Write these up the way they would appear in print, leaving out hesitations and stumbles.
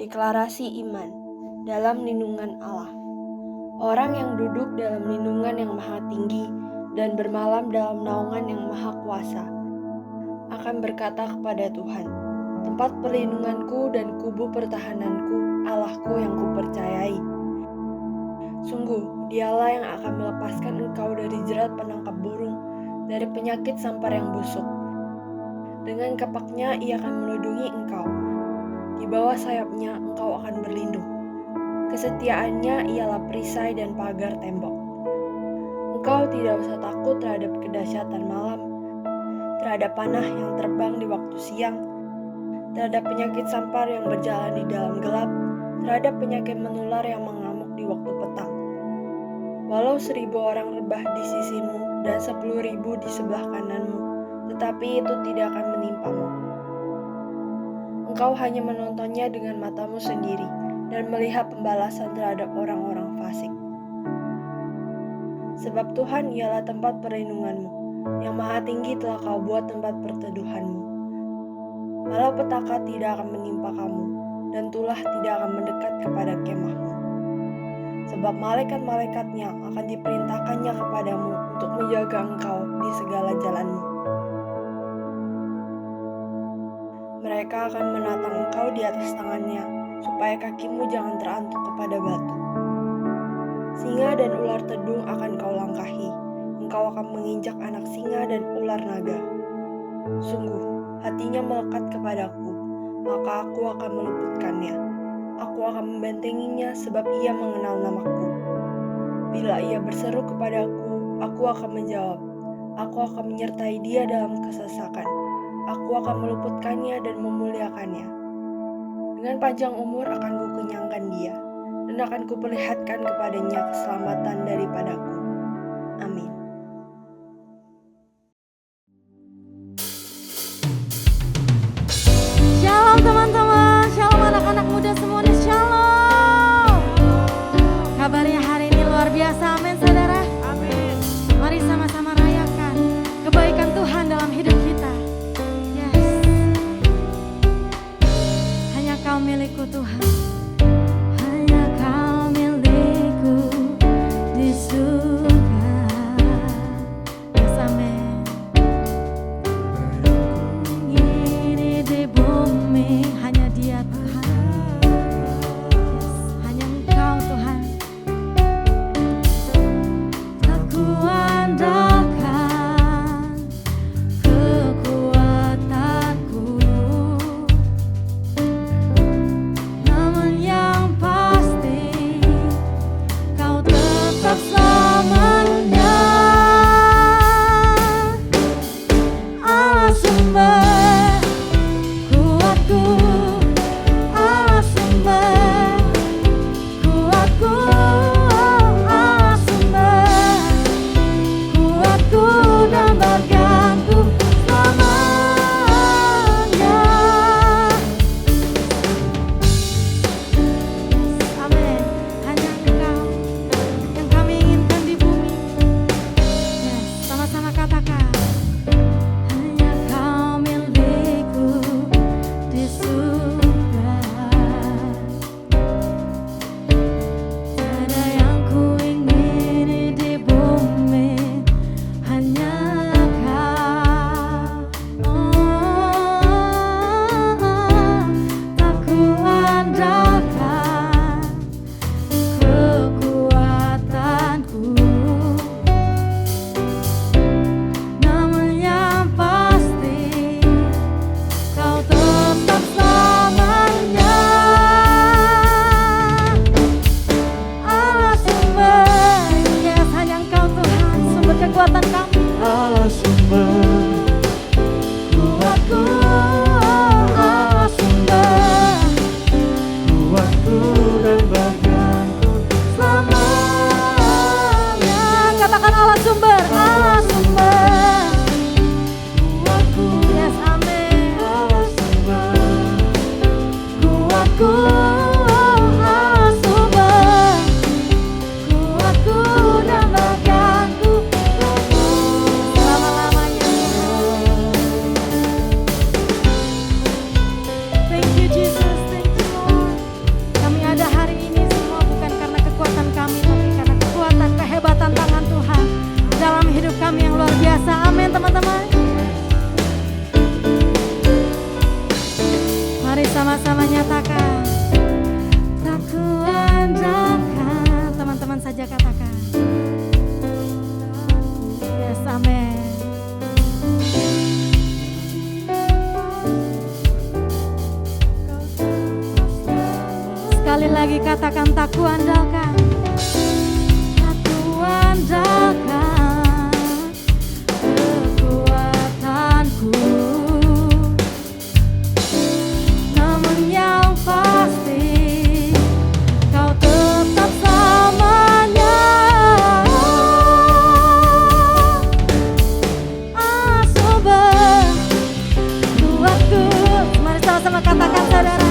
Deklarasi iman dalam lindungan Allah. Orang yang duduk dalam lindungan yang maha tinggi dan bermalam dalam naungan yang maha kuasa akan berkata kepada Tuhan, tempat perlindunganku dan kubu pertahananku, Allahku yang kupercayai. Sungguh, dialah yang akan melepaskan engkau dari jerat penangkap burung, dari penyakit sampar yang busuk. Dengan kapaknya ia akan melindungi engkau. Di bawah sayapnya engkau akan berlindung. Kesetiaannya ialah perisai dan pagar tembok. Engkau tidak usah takut terhadap kedahsyatan malam, terhadap panah yang terbang di waktu siang, terhadap penyakit sampar yang berjalan di dalam gelap, terhadap penyakit menular yang mengamuk di waktu petang. Walau 1.000 orang rebah di sisimu dan 10.000 di sebelah kananmu, tetapi itu tidak akan menimpamu. Engkau hanya menontonnya dengan matamu sendiri dan melihat pembalasan terhadap orang-orang fasik. Sebab Tuhan ialah tempat perlindunganmu, yang maha tinggi telah kau buat tempat perteduhanmu. Malah petaka tidak akan menimpa kamu, dan tulah tidak akan mendekat kepada kemahmu. Sebab malaikat-malaikatnya akan diperintahkannya kepadamu untuk menjaga engkau di segala jalanmu. Mereka akan menatang engkau di atas tangannya, supaya kakimu jangan terantuk kepada batu. Singa dan ular tedung akan kau langkahi, engkau akan menginjak anak singa dan ular naga. Sungguh, hatinya melekat kepadaku, maka aku akan meluputkannya. Aku akan membentenginya sebab ia mengenal namaku. Bila ia berseru kepadaku, aku akan menjawab. Aku akan menyertai dia dalam kesesakan. Aku akan meluputkannya dan memuliakannya. Dengan panjang umur akan kukenyangkan dia, dan akan kuperlihatkan kepadanya keselamatan daripadaku. Amin. Shalom teman-teman, shalom anak-anak muda semuanya, shalom. Kabarnya hari ini luar biasa, amin saudara. Amin. Mari sama-sama rayakan kebaikan Tuhan dalam hidup kita. Yes. Hanya kau milikku Tuhan. Hanya kau milikku di surga. Yes, amin. Ini di bumi hanya Dia Tuhan. Yes, hanya Engkau Tuhan. Aku andalkan kekuatanku, namun yang pasti Kau tetap selamanya. Allah sumber kuatku, Allah sumber kuatku, Allah sumber kuatku dan bagianku selamanya. Amin. Hanya Engkau yang kami inginkan di bumi. Yes, sama-sama katakan. Hanya Kau milikku di surga. Tiada yang kuingini di bumi, hanya Kau. Tak kuandalkan kekuatanku, namun yang pasti Kau tetap selamanya. Allah sumber, yes, hanya Engkau Tuhan, sumber kekuatan kami. Allah sumber Kuatku, Allah sumber kuatku dan bagianku. selamanya. Katakan Allah sumber, Allah sumber kuatku. Yes, amin. Allah sumber Kuatku, Allah sumber kuatku dan bagianku selamanya. lagi katakan tak kuandalkan, tak kuandalkan kekuatanku. Namun yang pasti kau tetap selamanya sumber kuatku. Mari sama-sama katakan saudara.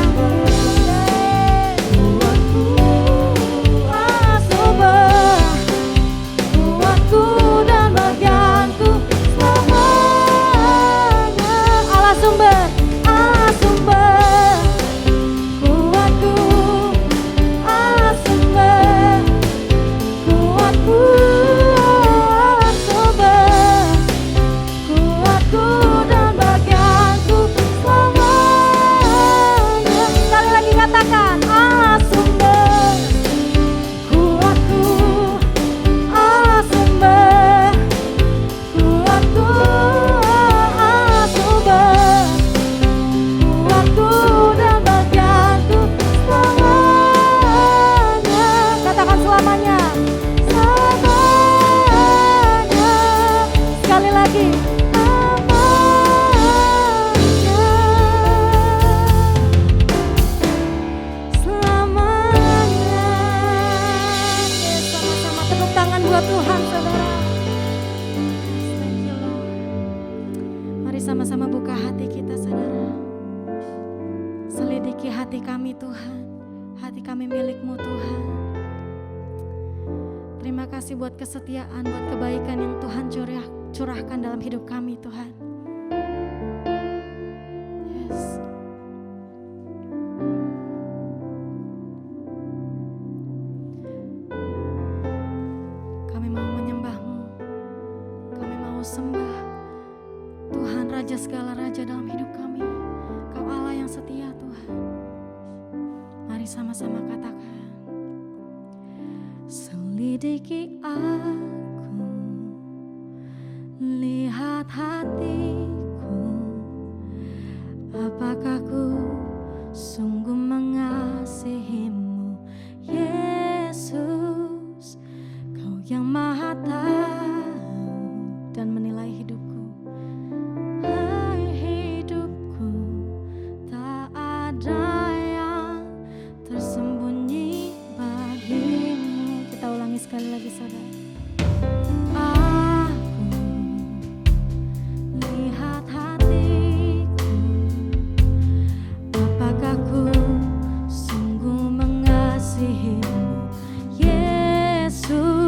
Tuhan saudara. Thank you Lord. Mari sama-sama buka hati kita saudara. Selidiki hati kami Tuhan. Hati kami milik-Mu Tuhan. Terima kasih buat kesetiaan, buat kebaikan yang Tuhan curahkan dalam hidup kami Tuhan. Yes. Sembah Tuhan Raja segala raja dalam hidup kami. Kau Allah yang setia Tuhan. Mari sama-sama katakan, selidiki aku, lihat hatiku, apakah ku sungguh mengasihimu Yesus. Kau yang maha tahu dan menilai hidupku. Hai hidupku, tak ada yang tersembunyi bagimu. Kita ulangi sekali lagi saudara. Aku lihat hatiku, apakah ku sungguh mengasihimu Yesus.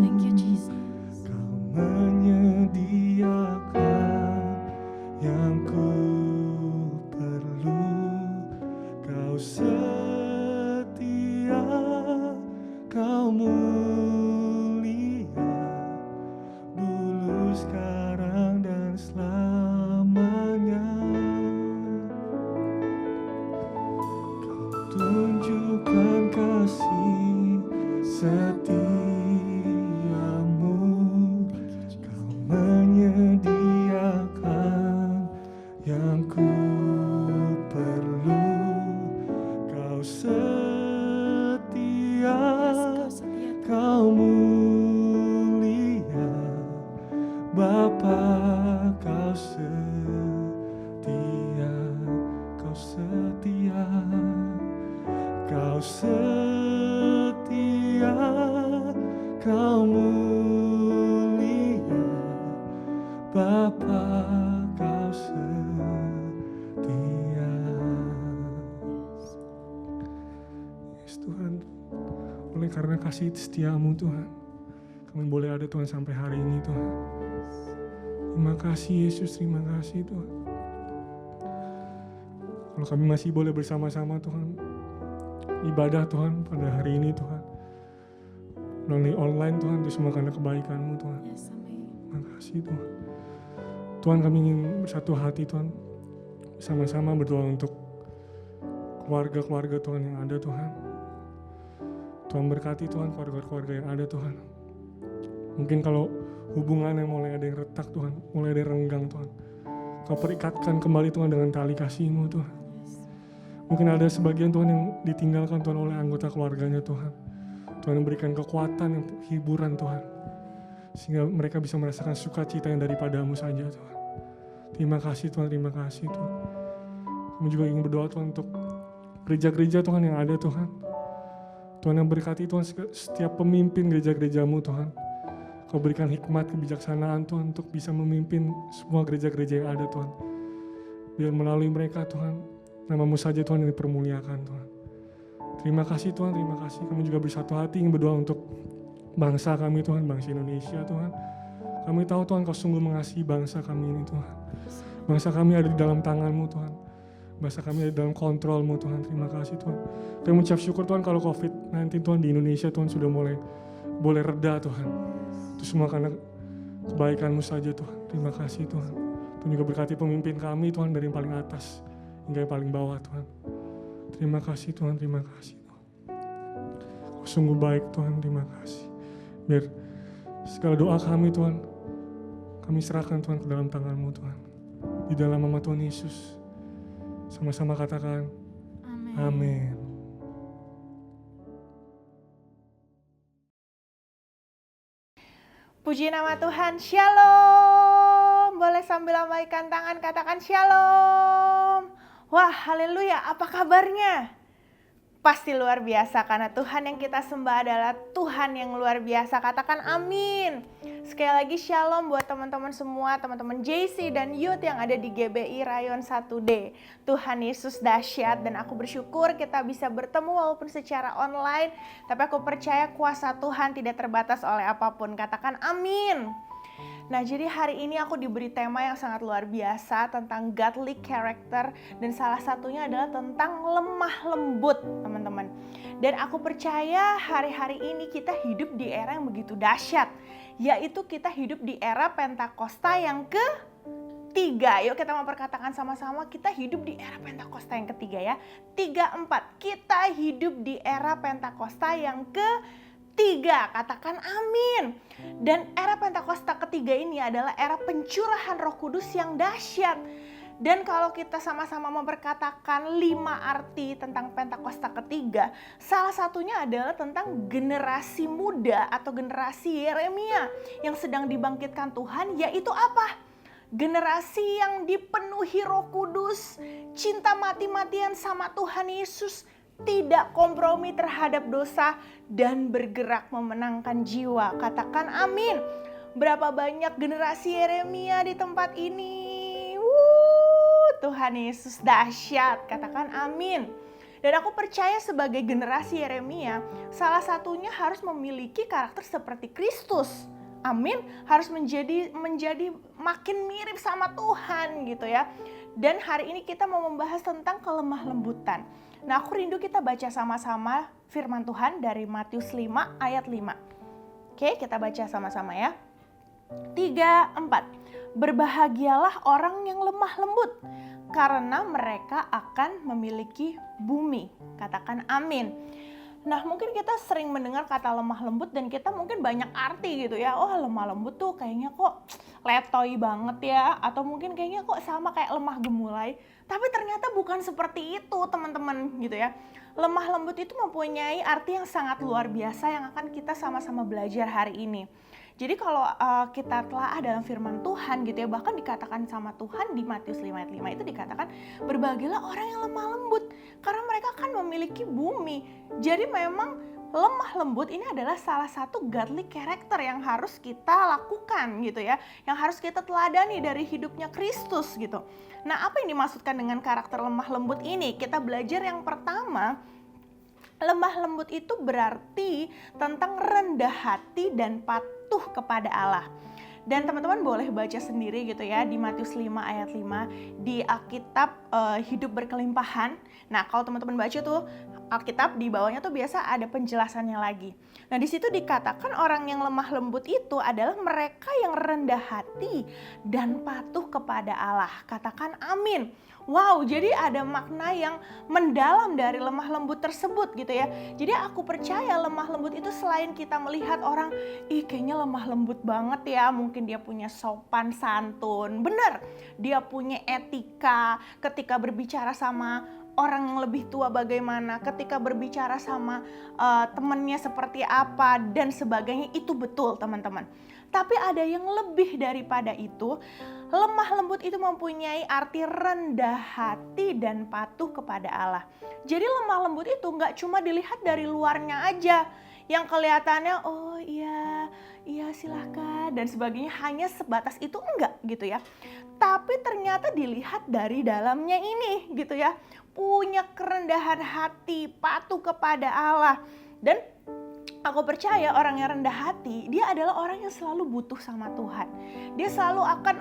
Thank you, Jesus. Kau menyediakan yang ku perlu. Kau setia, kau mulia, dulu, sekarang, dan selamanya. Kau tunjukkan kasih setiamu. Kau menyediakan yang ku perlu. Kau setia, kau mulia, Bapa, kau setia, kau setia, kau setia, kau mulia, Bapa, kau setia. Yes, Tuhan, oleh karena kasih setiamu Tuhan, kami boleh ada Tuhan sampai hari ini Tuhan. Terima kasih Yesus, terima kasih Tuhan. Kalau kami masih boleh bersama-sama Tuhan, ibadah Tuhan pada hari ini Tuhan, melalui online Tuhan, itu semua karena kebaikan-Mu Tuhan. Yes, amin. Terima kasih Tuhan. Tuhan, kami ingin bersatu hati Tuhan, sama-sama berdoa untuk keluarga-keluarga Tuhan yang ada Tuhan. Tuhan berkati Tuhan keluarga-keluarga yang ada Tuhan. Mungkin kalau hubungan yang mulai ada yang retak Tuhan, mulai ada yang renggang Tuhan, Kau perikatkan kembali Tuhan dengan tali kasih-Mu Tuhan. Mungkin ada sebagian Tuhan yang ditinggalkan Tuhan oleh anggota keluarganya Tuhan. Tuhan memberikan kekuatan, yang hiburan Tuhan, sehingga mereka bisa merasakan sukacita yang daripada-Mu saja Tuhan. Terima kasih Tuhan, terima kasih Tuhan. Kami juga ingin berdoa Tuhan untuk gereja-gereja Tuhan yang ada Tuhan. Tuhan yang berkati Tuhan setiap pemimpin gereja-gereja-Mu Tuhan. Kau berikan hikmat, kebijaksanaan Tuhan untuk bisa memimpin semua gereja-gereja yang ada Tuhan. Biar melalui mereka Tuhan, nama-Mu saja Tuhan yang dipermuliakan Tuhan. Terima kasih Tuhan, terima kasih. Kami juga bersatu hati ingin berdoa untuk bangsa kami Tuhan, bangsa Indonesia Tuhan. Kami tahu Tuhan Kau sungguh mengasihi bangsa kami ini Tuhan. Bangsa kami ada di dalam tangan-Mu Tuhan. Bangsa kami ada di dalam kontrol-Mu Tuhan. Terima kasih Tuhan. Kami mengucap syukur Tuhan kalau COVID-19 Tuhan di Indonesia Tuhan sudah boleh reda Tuhan. Itu semua karena kebaikan-Mu saja Tuhan. Terima kasih Tuhan. Tuhan juga berkati pemimpin kami Tuhan dari yang paling atas hingga yang paling bawah Tuhan. Terima kasih Tuhan, terima kasih Tuhan. Kau sungguh baik Tuhan, terima kasih. Biar segala doa kami Tuhan, kami serahkan Tuhan ke dalam tangan-Mu Tuhan. Di dalam nama Tuhan Yesus, sama-sama katakan Amin. amin. Puji nama Tuhan, Shalom. Boleh sambil lambaikan tangan katakan Shalom. Wah, haleluya, apa kabarnya? Pasti luar biasa karena Tuhan yang kita sembah adalah Tuhan yang luar biasa. Katakan amin. Sekali lagi Shalom buat teman-teman semua, teman-teman JC dan Youth yang ada di GBI Rayon 1D. Tuhan Yesus dahsyat dan aku bersyukur kita bisa bertemu walaupun secara online. Tapi aku percaya kuasa Tuhan tidak terbatas oleh apapun. Katakan amin. Nah, jadi hari ini aku diberi tema yang sangat luar biasa tentang godly character dan salah satunya adalah tentang lemah lembut, teman-teman. Dan aku percaya hari-hari ini kita hidup di era yang begitu dahsyat, yaitu kita hidup di era Pentakosta yang ketiga. Yuk kita memperkatakan sama-sama, kita hidup di era Pentakosta yang ketiga ya. 3, 4, kita hidup di era Pentakosta yang ketiga. Katakan amin. Dan era Pentakosta ketiga ini adalah era pencurahan Roh Kudus yang dahsyat. Dan kalau kita sama-sama memperkatakan 5 arti tentang Pentakosta ketiga, salah satunya adalah tentang generasi muda atau generasi Yeremia yang sedang dibangkitkan Tuhan, yaitu apa? Generasi yang dipenuhi Roh Kudus, cinta mati-matian sama Tuhan Yesus, tidak kompromi terhadap dosa, dan bergerak memenangkan jiwa. Katakan amin. Berapa banyak generasi Yeremia di tempat ini? Tuhan Yesus dahsyat. Katakan amin. Dan aku percaya sebagai generasi Yeremia, salah satunya harus memiliki karakter seperti Kristus. Amin, harus menjadi makin mirip sama Tuhan gitu ya. Dan hari ini kita mau membahas tentang kelemah lembutan. Nah, aku rindu kita baca sama-sama firman Tuhan dari Matius 5 ayat 5. Oke, kita baca sama-sama ya. 3, 4. Berbahagialah orang yang lemah lembut, karena mereka akan memiliki bumi. Katakan amin. Nah, mungkin kita sering mendengar kata lemah lembut dan kita mungkin banyak arti gitu ya. Oh, lemah lembut tuh kayaknya kok letoy banget ya. Atau mungkin kayaknya kok sama kayak lemah gemulai. Tapi ternyata bukan seperti itu teman-teman gitu ya. Lemah lembut itu mempunyai arti yang sangat luar biasa yang akan kita sama-sama belajar hari ini. Jadi kalau kita telah dalam firman Tuhan gitu ya, bahkan dikatakan sama Tuhan di Matius 5 ayat 5 itu dikatakan, berbahagialah orang yang lemah lembut, karena mereka akan memiliki bumi. Jadi memang lemah lembut ini adalah salah satu godly character yang harus kita lakukan gitu ya, yang harus kita teladani dari hidupnya Kristus gitu. Nah, apa yang dimaksudkan dengan karakter lemah lembut ini? Kita belajar yang pertama, lemah lembut itu berarti tentang rendah hati dan patuh kepada Allah. Dan teman-teman boleh baca sendiri gitu ya di Matius 5 ayat 5 di Alkitab Hidup Berkelimpahan. Nah, kalau teman-teman baca tuh Alkitab di bawahnya tuh biasa ada penjelasannya lagi. Nah, di situ dikatakan orang yang lemah lembut itu adalah mereka yang rendah hati dan patuh kepada Allah. Katakan amin. Wow, jadi ada makna yang mendalam dari lemah lembut tersebut gitu ya. Jadi aku percaya lemah lembut itu selain kita melihat orang, ih kayaknya lemah lembut banget ya, mungkin dia punya sopan santun, bener, dia punya etika ketika berbicara sama orang yang lebih tua bagaimana, ketika berbicara sama temannya seperti apa dan sebagainya, itu betul teman-teman. Tapi ada yang lebih daripada itu. Lemah lembut itu mempunyai arti rendah hati dan patuh kepada Allah. Jadi lemah lembut itu nggak cuma dilihat dari luarnya aja, yang kelihatannya oh iya silahkan dan sebagainya, hanya sebatas itu enggak gitu ya. Tapi ternyata dilihat dari dalamnya ini gitu ya, punya kerendahan hati, patuh kepada Allah. Dan aku percaya orang yang rendah hati, dia adalah orang yang selalu butuh sama Tuhan. Dia selalu akan,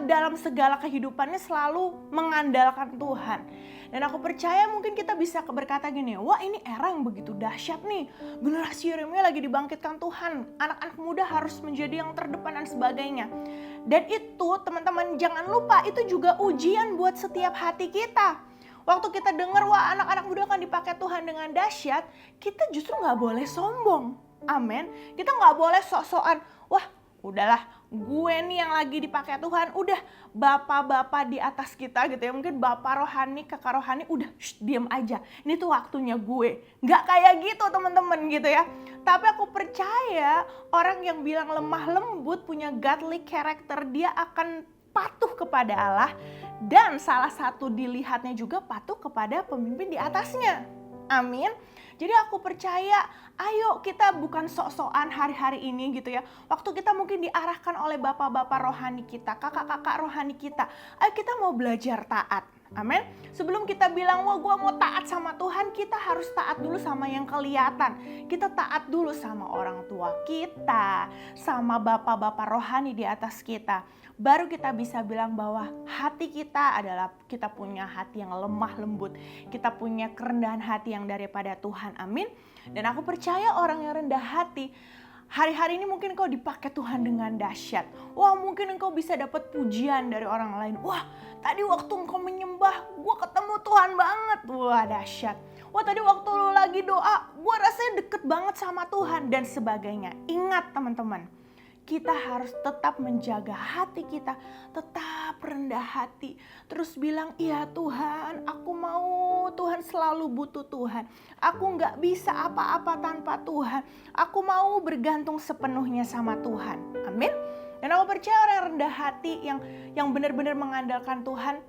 dalam segala kehidupannya selalu mengandalkan Tuhan. Dan aku percaya mungkin kita bisa berkata gini, wah ini era yang begitu dahsyat nih. Generasi Yeremia lagi dibangkitkan Tuhan. Anak-anak muda harus menjadi yang terdepan dan sebagainya. Dan itu teman-teman jangan lupa, itu juga ujian buat setiap hati kita. Waktu kita dengar, wah anak-anak muda akan dipakai Tuhan dengan dahsyat, kita justru gak boleh sombong. Amin. Kita gak boleh sok-sokan, wah udahlah gue nih yang lagi dipakai Tuhan, udah bapak-bapak di atas kita gitu ya, mungkin bapak rohani, kakak rohani, udah diam aja, ini tuh waktunya gue. Gak kayak gitu teman-teman gitu ya. Tapi aku percaya orang yang bilang lemah lembut punya godly character, dia akan patuh kepada Allah. Dan salah satu dilihatnya juga patuh kepada pemimpin di atasnya. Amin. Jadi aku percaya, ayo kita bukan sok-sokan hari-hari ini gitu ya. Waktu kita mungkin diarahkan oleh bapak-bapak rohani kita, kakak-kakak rohani kita. Ayo kita mau belajar taat. Amin. Sebelum kita bilang, wah gue mau taat sama Tuhan, kita harus taat dulu sama yang kelihatan. Kita taat dulu sama orang tua kita, sama bapak-bapak rohani di atas kita. Baru kita bisa bilang bahwa hati kita adalah, kita punya hati yang lemah lembut. Kita punya kerendahan hati yang daripada Tuhan. Amin. Dan aku percaya orang yang rendah hati, hari-hari ini mungkin engkau dipakai Tuhan dengan dahsyat. Wah, mungkin engkau bisa dapat pujian dari orang lain. Wah, tadi waktu engkau menyembah, gue ketemu Tuhan banget. Wah, dahsyat. Wah, tadi waktu lu lagi doa, gue rasanya deket banget sama Tuhan dan sebagainya. Ingat teman-teman, kita harus tetap menjaga hati kita, tetap rendah hati. Terus bilang, iya Tuhan, aku mau, Tuhan selalu butuh Tuhan. Aku gak bisa apa-apa tanpa Tuhan. Aku mau bergantung sepenuhnya sama Tuhan. Amin. Dan aku percaya orang yang rendah hati, yang benar-benar mengandalkan Tuhan,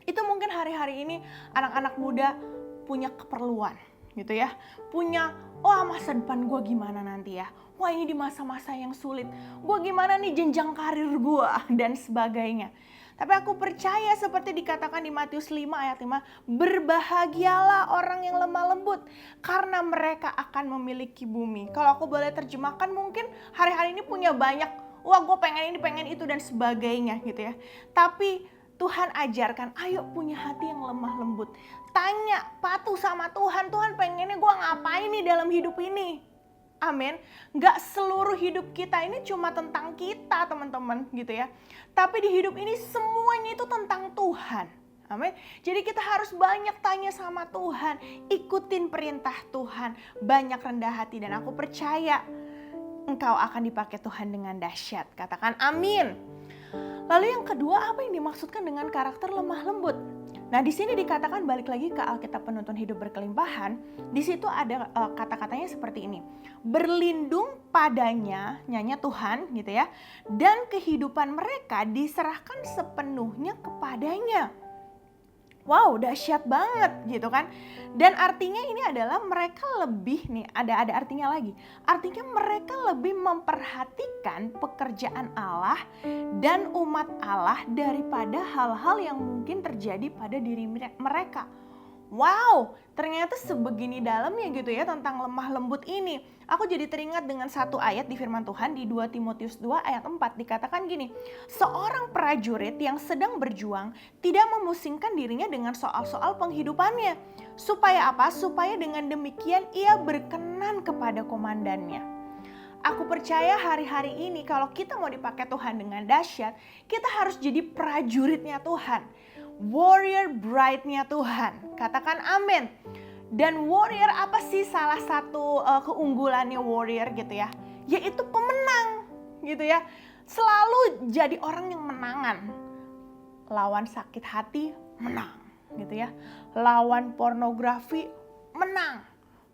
itu mungkin hari-hari ini anak-anak muda punya keperluan gitu ya. Punya, masa depan gue gimana nanti ya. Wah ini di masa-masa yang sulit, gue gimana nih jenjang karir gue dan sebagainya. Tapi aku percaya seperti dikatakan di Matius 5 ayat 5, berbahagialah orang yang lemah lembut karena mereka akan memiliki bumi. Kalau aku boleh terjemahkan, mungkin hari-hari ini punya banyak, wah gue pengen ini, pengen itu dan sebagainya gitu ya. Tapi Tuhan ajarkan, ayo punya hati yang lemah lembut. Tanya, patuh sama Tuhan, Tuhan pengennya gue ngapain nih dalam hidup ini? Amin. Gak seluruh hidup kita ini cuma tentang kita teman-teman gitu ya. Tapi di hidup ini semuanya itu tentang Tuhan. Amin. Jadi kita harus banyak tanya sama Tuhan. Ikutin perintah Tuhan. Banyak rendah hati dan aku percaya engkau akan dipakai Tuhan dengan dahsyat. Katakan amin. Lalu yang kedua, apa yang dimaksudkan dengan karakter lemah lembut? Nah, di sini dikatakan, balik lagi ke Alkitab Penuntun Hidup Berkelimpahan, di situ ada kata-katanya seperti ini. Berlindung padanya, nyanya Tuhan gitu ya, dan kehidupan mereka diserahkan sepenuhnya kepadanya. Wow, dahsyat banget gitu kan. Dan artinya ini adalah mereka lebih nih, ada artinya lagi. Artinya mereka lebih memperhatikan pekerjaan Allah dan umat Allah daripada hal-hal yang mungkin terjadi pada diri mereka. Wow, ternyata sebegini dalamnya gitu ya tentang lemah lembut ini. Aku jadi teringat dengan satu ayat di firman Tuhan di 2 Timotius 2 ayat 4 dikatakan gini. Seorang prajurit yang sedang berjuang tidak memusingkan dirinya dengan soal-soal penghidupannya. Supaya apa? Supaya dengan demikian ia berkenan kepada komandannya. Aku percaya hari-hari ini kalau kita mau dipakai Tuhan dengan dahsyat, kita harus jadi prajuritnya Tuhan. Warrior bride-nya Tuhan. Katakan amin. Dan warrior apa sih salah satu keunggulannya warrior gitu ya? Yaitu pemenang gitu ya. Selalu jadi orang yang menangan. Lawan sakit hati menang gitu ya. Lawan pornografi menang.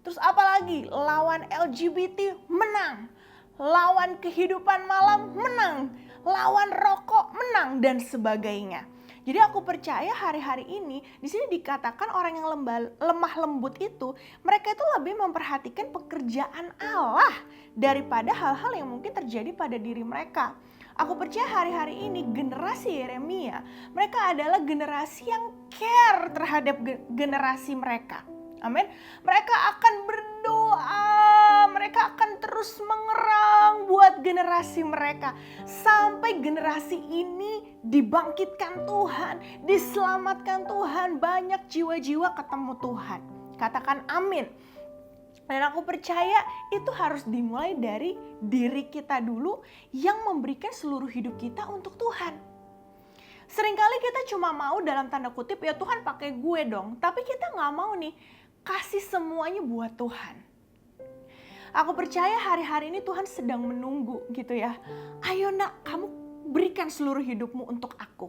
Terus apa lagi? Lawan LGBT menang. Lawan kehidupan malam menang. Lawan rokok menang dan sebagainya. Jadi aku percaya hari-hari ini di sini dikatakan orang yang lemah lembut itu mereka itu lebih memperhatikan pekerjaan Allah daripada hal-hal yang mungkin terjadi pada diri mereka. Aku percaya hari-hari ini generasi Yeremia mereka adalah generasi yang care terhadap generasi mereka. Amin. Mereka akan berdoa, mereka akan terus mengerang buat generasi mereka. Sampai generasi ini dibangkitkan Tuhan, diselamatkan Tuhan, banyak jiwa-jiwa ketemu Tuhan. Katakan amin. Dan aku percaya itu harus dimulai dari diri kita dulu yang memberikan seluruh hidup kita untuk Tuhan. Seringkali kita cuma mau dalam tanda kutip ya Tuhan pakai gue dong. Tapi kita gak mau nih kasih semuanya buat Tuhan. Aku percaya hari-hari ini Tuhan sedang menunggu gitu ya. Ayo nak, kamu berikan seluruh hidupmu untuk aku.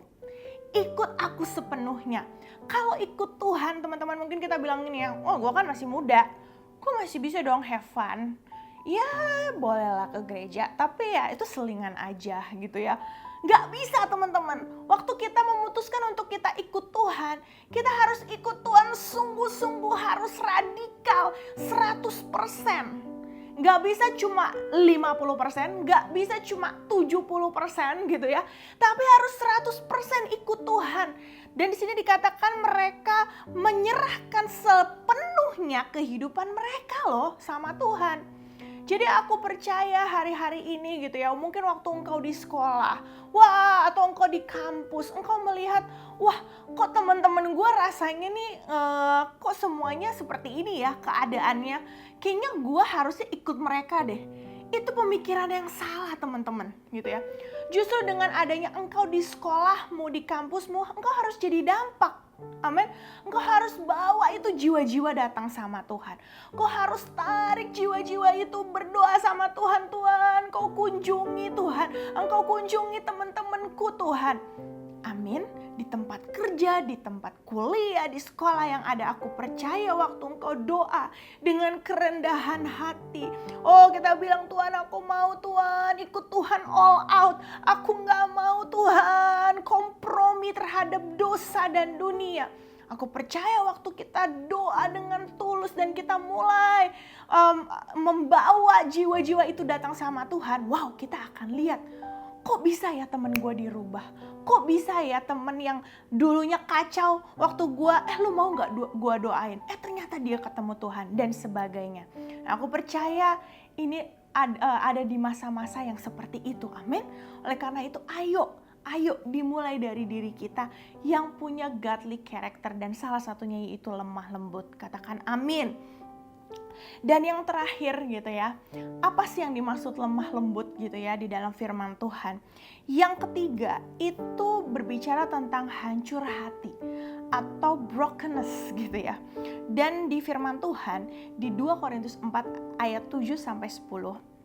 Ikut aku sepenuhnya. Kalau ikut Tuhan teman-teman mungkin kita bilang gini ya. Oh gue kan masih muda. Gue masih bisa dong have fun. Ya bolehlah ke gereja. Tapi ya itu selingan aja gitu ya. Gak bisa teman-teman. Waktu kita memutuskan untuk kita ikut Tuhan, kita harus ikut Tuhan sungguh-sungguh, harus radikal 100%. Gak bisa cuma 50%, gak bisa cuma 70% gitu ya. Tapi harus 100% ikut Tuhan. Dan di sini dikatakan mereka menyerahkan sepenuhnya kehidupan mereka loh sama Tuhan. Jadi aku percaya hari-hari ini gitu ya, mungkin waktu engkau di sekolah, wah atau engkau di kampus, engkau melihat, wah kok teman-teman gue rasanya nih kok semuanya seperti ini ya keadaannya. Kayaknya gue harusnya ikut mereka deh. Itu pemikiran yang salah teman-teman gitu ya. Justru dengan adanya engkau di sekolahmu, di kampusmu, engkau harus jadi dampak. Amin. Engkau harus bawa itu jiwa-jiwa datang sama Tuhan. Engkau harus tarik jiwa-jiwa itu berdoa sama Tuhan. Tuhan, Engkau kunjungi Tuhan. Engkau kunjungi teman-temanku Tuhan. Amin. Di tempat kerja, di tempat kuliah, di sekolah yang ada, aku percaya waktu engkau doa dengan kerendahan hati. Oh kita bilang Tuhan aku mau Tuhan, ikut Tuhan all out. Aku gak mau Tuhan kompromi terhadap dosa dan dunia. Aku percaya waktu kita doa dengan tulus dan kita mulai membawa jiwa-jiwa itu datang sama Tuhan. Wow, kita akan lihat kok bisa ya temen gue dirubah? Kok bisa ya temen yang dulunya kacau waktu gue, lu mau gak gue doain? Ternyata dia ketemu Tuhan dan sebagainya. Nah, aku percaya ini ada di masa-masa yang seperti itu, amin. Oleh karena itu ayo dimulai dari diri kita yang punya godly character dan salah satunya yaitu lemah lembut. Katakan amin. Dan yang terakhir gitu ya, apa sih yang dimaksud lemah lembut gitu ya di dalam firman Tuhan? Yang ketiga itu berbicara tentang hancur hati atau brokenness gitu ya. Dan di firman Tuhan di 2 Korintus 4 ayat 7 sampai 10.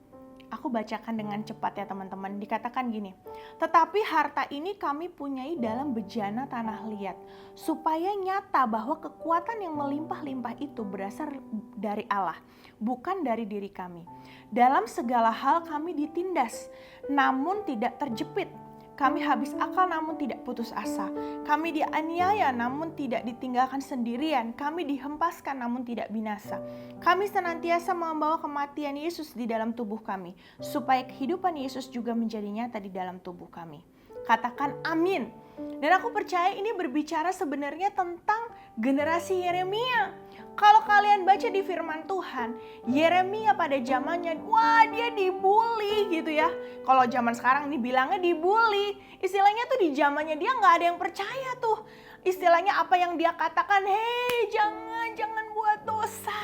Aku bacakan dengan cepat ya teman-teman. Dikatakan gini, tetapi harta ini kami punyai dalam bejana tanah liat, supaya nyata bahwa kekuatan yang melimpah-limpah itu berasal dari Allah, bukan dari diri kami. Dalam segala hal kami ditindas, namun tidak terjepit. Kami habis akal namun tidak putus asa. Kami dianiaya namun tidak ditinggalkan sendirian. Kami dihempaskan namun tidak binasa. Kami senantiasa membawa kematian Yesus di dalam tubuh kami, supaya kehidupan Yesus juga menjadi nyata di dalam tubuh kami. Katakan amin. Dan aku percaya ini berbicara sebenarnya tentang generasi Yeremia. Kalau kalian baca di firman Tuhan, Yeremia pada zamannya, wah dia dibully gitu ya. Kalau zaman sekarang dibilangnya dibully. Istilahnya tuh di zamannya dia gak ada yang percaya tuh. Istilahnya apa yang dia katakan, hei jangan buat dosa.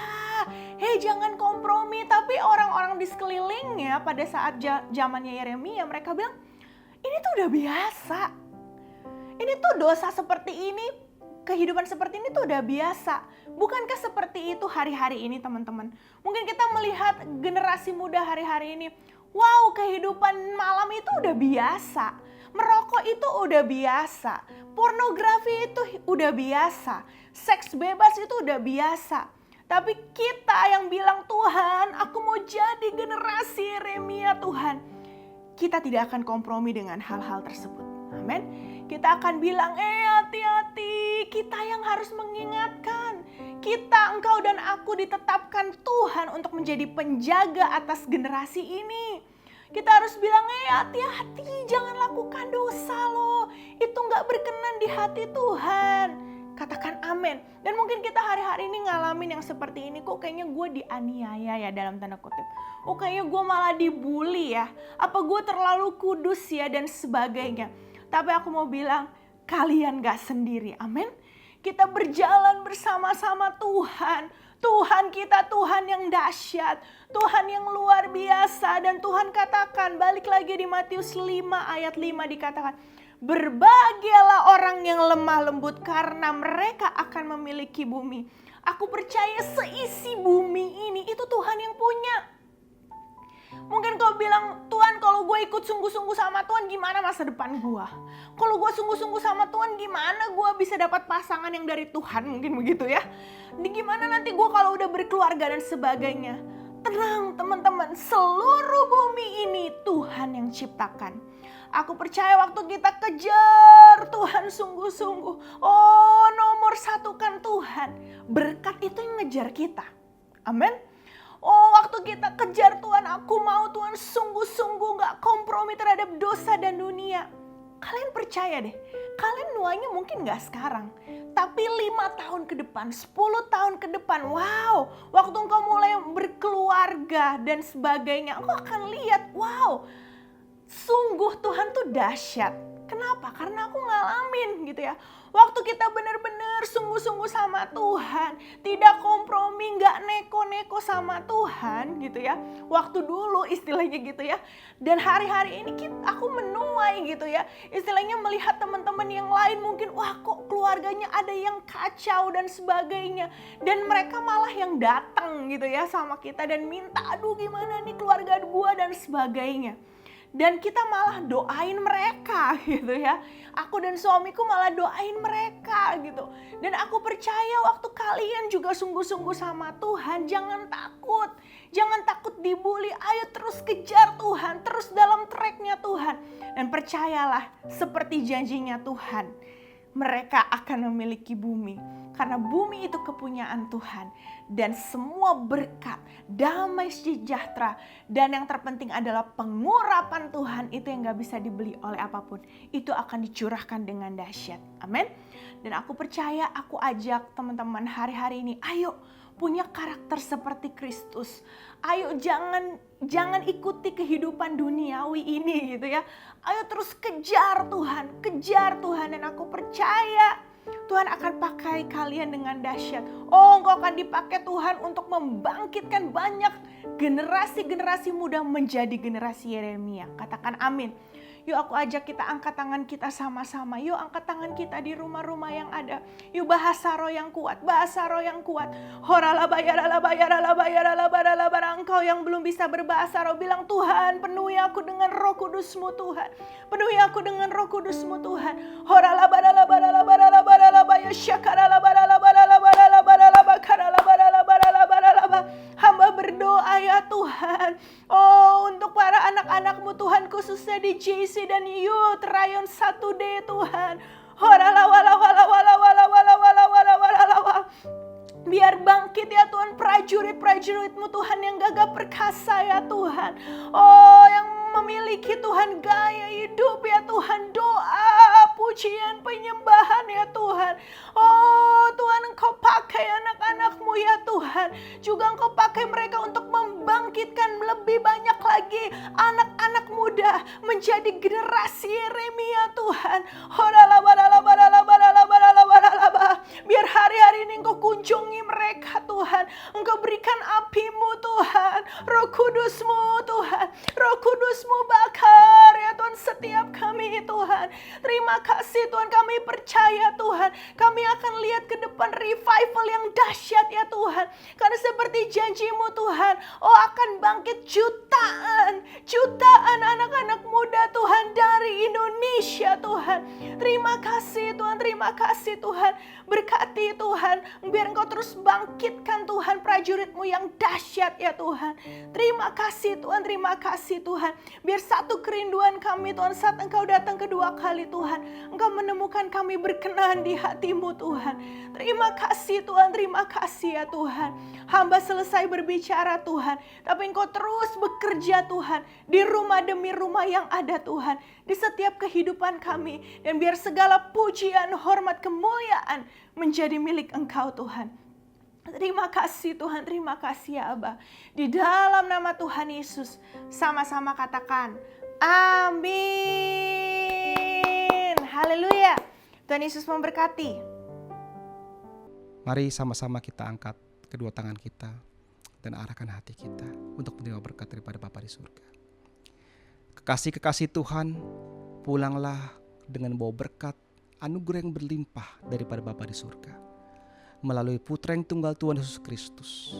Hei jangan kompromi. Tapi orang-orang di sekelilingnya pada saat zamannya Yeremia mereka bilang, ini tuh udah biasa. Ini tuh dosa seperti ini, kehidupan seperti ini tuh udah biasa. Bukankah seperti itu hari-hari ini teman-teman? Mungkin kita melihat generasi muda hari-hari ini, wow kehidupan malam itu udah biasa. Merokok itu udah biasa. Pornografi itu udah biasa. Seks bebas itu udah biasa. Tapi kita yang bilang, Tuhan aku mau jadi generasi Yeremia Tuhan. Kita tidak akan kompromi dengan hal-hal tersebut. Amin. Kita akan bilang, hati-hati, kita yang harus mengingatkan. Kita, engkau dan aku ditetapkan Tuhan untuk menjadi penjaga atas generasi ini. Kita harus bilang, hati-hati, jangan lakukan dosa loh. Itu gak berkenan di hati Tuhan. Katakan amin. Dan mungkin kita hari-hari ini ngalamin yang seperti ini, kok kayaknya gue dianiaya ya dalam tanda kutip. Oh kayaknya gue malah dibully ya. Apa gue terlalu kudus ya dan sebagainya. Tapi aku mau bilang, kalian gak sendiri, amin. Kita berjalan bersama-sama Tuhan. Tuhan kita Tuhan yang dahsyat, Tuhan yang luar biasa. Dan Tuhan katakan, balik lagi di Matius 5 ayat 5 dikatakan, berbahagialah orang yang lemah lembut karena mereka akan memiliki bumi. Aku percaya seisi bumi ini itu Tuhan yang punya. Mungkin kau bilang, Tuhan kalau gue ikut sungguh-sungguh sama Tuhan gimana masa depan gue? Kalau gue sungguh-sungguh sama Tuhan gimana gue bisa dapat pasangan yang dari Tuhan? Mungkin begitu ya. Gimana nanti gue kalau udah berkeluarga dan sebagainya? Tenang teman-teman, seluruh bumi ini Tuhan yang ciptakan. Aku percaya waktu kita kejar Tuhan sungguh-sungguh. Oh nomor satukan Tuhan. Berkat itu yang ngejar kita. Amin. Oh waktu kita kejar Tuhan, aku mau Tuhan sungguh-sungguh gak kompromi terhadap dosa dan dunia. Kalian percaya deh, kalian nuanya mungkin gak sekarang. Tapi 5 tahun ke depan, 10 tahun ke depan, wow. Waktu engkau mulai berkeluarga dan sebagainya, engkau akan lihat, wow. Sungguh Tuhan tuh dahsyat. Kenapa? Karena aku ngalamin gitu ya. Waktu kita benar-benar sungguh-sungguh sama Tuhan, tidak kompromi, gak neko-neko sama Tuhan gitu ya. Waktu dulu istilahnya gitu ya. Dan hari-hari ini aku menuai gitu ya. Istilahnya melihat teman-teman yang lain mungkin, wah kok keluarganya ada yang kacau dan sebagainya. Dan mereka malah yang datang gitu ya sama kita dan minta, aduh gimana nih keluarga gua dan sebagainya. Dan kita malah doain mereka gitu ya. Aku dan suamiku malah doain mereka gitu. Dan aku percaya waktu kalian juga sungguh-sungguh sama Tuhan, jangan takut. Jangan takut dibully, ayo terus kejar Tuhan, terus dalam tracknya Tuhan. Dan percayalah seperti janjinya Tuhan. mereka akan memiliki bumi. Karena bumi itu kepunyaan Tuhan. Dan semua berkat, damai sejahtera, dan yang terpenting adalah pengurapan Tuhan itu yang gak bisa dibeli oleh apapun. Itu akan dicurahkan dengan dahsyat. Amin. Dan aku percaya, aku ajak teman-teman hari-hari ini, ayo punya karakter seperti Kristus. Ayo jangan ikuti kehidupan duniawi ini gitu ya. Ayo terus kejar Tuhan. Dan aku percaya Tuhan akan pakai kalian dengan dahsyat. Oh, engkau akan dipakai Tuhan untuk membangkitkan banyak generasi-generasi muda menjadi generasi Yeremia. Katakan amin. Yuk aku ajak kita angkat tangan kita sama-sama. Yuk angkat tangan kita di rumah-rumah yang ada. Yuk bahasa roh yang kuat. Engkau yang belum bisa berbahasa roh bilang, Tuhan penuhi aku dengan roh kudus-Mu Tuhan. Penuhi aku dengan roh kudus-Mu Tuhan. Hamba berdoa ya Tuhan. Oh, untuk para anak-anak-Mu Tuhan, khususnya di JC dan Youth Rayon 1D Tuhan. Biar bangkit ya Tuhan prajurit-prajurit-Mu Tuhan yang gagah perkasa ya Tuhan. Oh, yang memiliki Tuhan gaya hidup ya Tuhan, doa, pujian, penyembahan ya Tuhan. Oh Tuhan, Engkau pakai anak-anak-Mu ya Tuhan. Juga Engkau pakai mereka untuk membangkitkan lebih banyak lagi anak-anak muda menjadi generasi Yeremia Tuhan. Biar hari-hari ini Engkau kunjungi mereka Tuhan. Engkau berikan api-Mu Tuhan, Roh Kudus-Mu Tuhan. Roh Kudus-Mu bakar ya Tuhan setiap kami Tuhan. Terima kasih Tuhan, kami percaya Tuhan. Kami akan lihat ke depan revival yang dahsyat ya Tuhan. Karena seperti janji-Mu Tuhan, oh akan bangkit jutaan anak-anak muda Tuhan dari Indonesia Tuhan. Terima kasih Tuhan. Berkati Tuhan, biar Engkau terus bangkitkan Tuhan prajurit-Mu yang dahsyat ya Tuhan. Terima kasih Tuhan. Biar satu kerinduan kami Tuhan saat Engkau datang kedua kali Tuhan. Engkau menemukan kami berkenan di hati-Mu Tuhan. Terima kasih ya Tuhan. Hamba selesai berbicara Tuhan. Tapi Engkau terus bekerja Tuhan. Di rumah demi rumah yang ada Tuhan. Di setiap kehidupan kami. Dan biar segala pujian, hormat, kemuliaan menjadi milik Engkau Tuhan. Terima kasih Tuhan, terima kasih ya Abah. Di dalam nama Tuhan Yesus, sama-sama katakan, amin. Haleluya. Tuhan Yesus memberkati. Mari sama-sama kita angkat kedua tangan kita dan arahkan hati kita untuk menerima berkat daripada Bapa di surga. Kekasih-kekasih Tuhan, pulanglah dengan bawa berkat, anugerah yang berlimpah daripada Bapa di surga. Melalui Putra yang tunggal Tuhan Yesus Kristus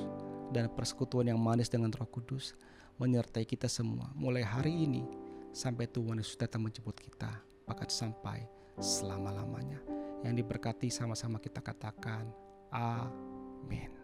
dan persekutuan yang manis dengan Roh Kudus menyertai kita semua mulai hari ini sampai Tuhan Yesus datang menjemput kita, bahkan sampai selama-lamanya. Yang diberkati sama-sama kita katakan amin.